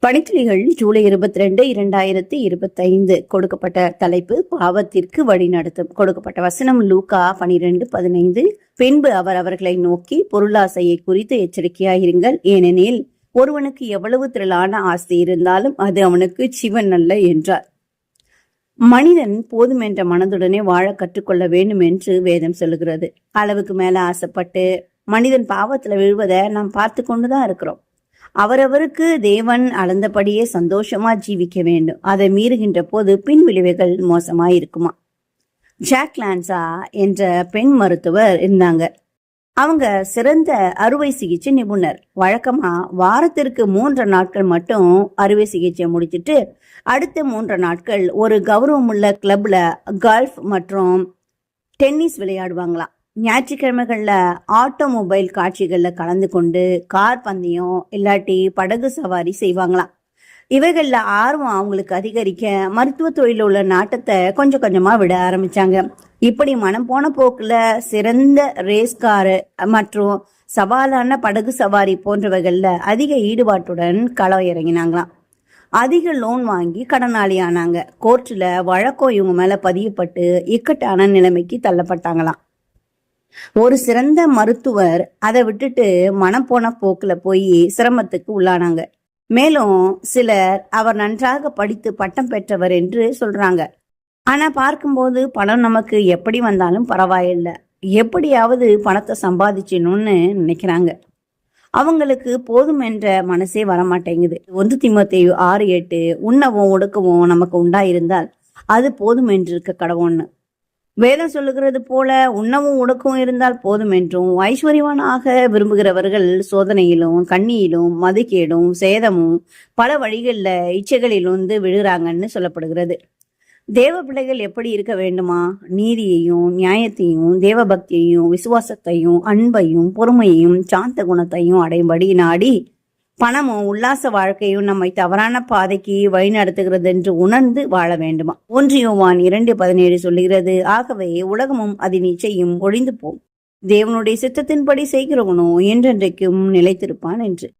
பணித்துளிகள் ஜூலை 22, 2025. கொடுக்கப்பட்ட தலைப்பு பாவத்திற்கு வழிநடத்தும். கொடுக்கப்பட்ட வசனம் லூக்கா 12:15. பின்பு அவர் அவர்களை நோக்கி, பொருளாசையை குறித்து எச்சரிக்கையாயிருங்கள், ஏனெனில் ஒருவனுக்கு எவ்வளவு திரளான ஆஸ்தி இருந்தாலும் அது அவனுக்கு சிவன் அல்ல என்றார். மனிதன் போதுமென்ற மனதுடனே வாழ கற்றுக்கொள்ள வேண்டும் என்று வேதம் சொல்லுகிறது. அளவுக்கு மேல ஆசைப்பட்டு மனிதன் பாவத்துல விழுவதை நாம் பார்த்து கொண்டுதான் இருக்கிறோம். அவரவருக்கு தேவன் அளந்தபடியே சந்தோஷமா ஜீவிக்க வேண்டும். அதை மீறுகின்ற போது பின் விளைவுகள் மோசமாயிருக்குமா. ஜாக் லான்சா என்ற பெண் மருத்துவர் இருந்தாங்க. அவங்க சிறந்த அறுவை சிகிச்சை நிபுணர். வழக்கமா வாரத்திற்கு 3 நாட்கள் மட்டும் அறுவை சிகிச்சை முடிச்சிட்டு அடுத்த 3 நாட்கள் ஒரு கௌரவமுள்ள கிளப்ல கால்ஃப் மற்றும் டென்னிஸ் விளையாடுவாங்களாம். ஞாயிற்றுக்கிழமைகள்ல ஆட்டோமொபைல் காட்சிகள்ல கலந்து கொண்டு கார் பந்தயம் இல்லாட்டி படகு சவாரி செய்வாங்களாம். இவைகள்ல ஆர்வம் அவங்களுக்கு அதிகரிக்க மருத்துவ தொழில உள்ள நாட்டத்தை கொஞ்சம் கொஞ்சமா விட ஆரம்பிச்சாங்க. இப்படி மனம் போன போக்குல சிறந்த ரேஸ் காரு மற்றும் சவாலான படகு சவாரி போன்றவைகள்ல அதிக ஈடுபாட்டுடன் களம் இறங்கினாங்களாம். அதிக லோன் வாங்கி கடனாளி ஆனாங்க. கோர்ட்ல வழக்கம் இவங்க மேல பதியப்பட்டு இக்கட்டான நிலைமைக்கு தள்ளப்பட்டாங்களாம். ஒரு சிறந்த மருத்துவர் அதை விட்டுட்டு மனம் போன போக்குல போய் சிரமத்துக்கு உள்ளானாங்க. மேலும் சிலர் அவர் நன்றாக படித்து பட்டம் பெற்றவர் என்று சொல்றாங்க. ஆனா பார்க்கும்போது பணம் நமக்கு எப்படி வந்தாலும் பரவாயில்லை, எப்படியாவது பணத்தை சம்பாதிச்சணும்னு நினைக்கிறாங்க. அவங்களுக்கு போதும் என்ற மனசே வரமாட்டேங்குது. 1 தீமோத்தேயு 6:8. உண்ணவும் ஒடுக்கவும் நமக்கு உண்டாயிருந்தால் அது போதும் என்று இருக்க கடவுள்னு வேதம் சொல்லுகிறது போல, உண்ணவும் உடுக்கவும் இருந்தால் போதும் என்றும், ஐஸ்வர்யவானாக விரும்புகிறவர்கள் சோதனையிலும் கண்ணியிலும் மதுக்கேடும் சேதமும் பல வழிகளில் இச்சைகளிலும் விழுகிறாங்கன்னு சொல்லப்படுகிறது. தேவ பிள்ளைகள் எப்படி இருக்க வேண்டுமா? நீதியையும் நியாயத்தையும் தேவபக்தியையும் விசுவாசத்தையும் அன்பையும் பொறுமையையும் சாந்த குணத்தையும் அடையும்படி நாடி, பணமும் உல்லாச வாழ்க்கையும் நம்மை தவறான பாதைக்கு வழி நடத்துகிறது என்று உணர்ந்து வாழ வேண்டுமா. 1 யோவான் 2:17 சொல்லுகிறது, ஆகவே உலகமும் அதன் இச்சையும் ஒழிந்து போம், தேவனுடைய சித்தத்தின்படி செய்கிறவனோ என்றென்றைக்கும் நிலைத்திருப்பான் என்று.